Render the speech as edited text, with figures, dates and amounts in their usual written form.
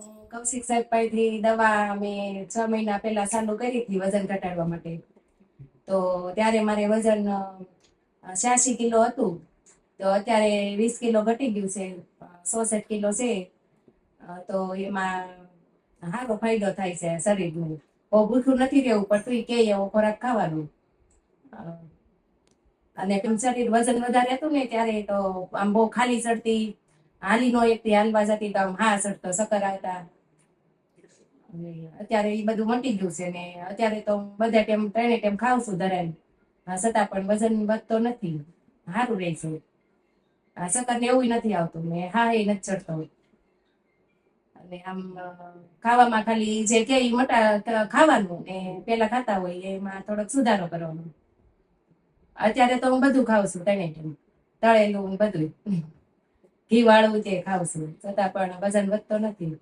હું કૌશિક સાહેબ પાસેથી દવા અમે 6 મહિના પહેલા ચાલુ કરી હતી વજન ઘટાડવા માટે. તો ત્યારે મારે વજન 86 કિલો હતું. તો અત્યારે 20 કિલો ઘટી ગયું છે, 66 કિલો છે. તો એમાં સારો ફાયદો થાય છે શરીરને. બહુ ભૂખું નથી રહેવું પડતું, કે એવો ખોરાક ખાવાનું. અને શરીર વજન વધારે હતું ને ત્યારે તો આમ બહુ ખાલી ચડતી, હાલી નો એકથી હાલવા જતી તો આમ હા ચડતો, ચક્કર આવતા. અત્યારે એ બધું મટી ગયું છે ને અત્યારે તો બધા ટાઈમ 3 ટાઈમ ખાવ છું ધરાય, છતાં પણ વજન વધતો નથી, સારું રહે છે. ચક્કર ને એવું નથી આવતું ને હા એ નથી ચડતો. અને આમ ખાવામાં ખાલી જે કે મોટા ખાવાનું ને પેલા ખાતા હોય એમાં થોડોક સુધારો કરવાનો. અત્યારે તો હું બધું ખાઉં છું, 3 ટાઈમ તળેલું બધું, ઘી વાળું તે ખાઉં છું, છતાં પણ વજન વધતો નથી.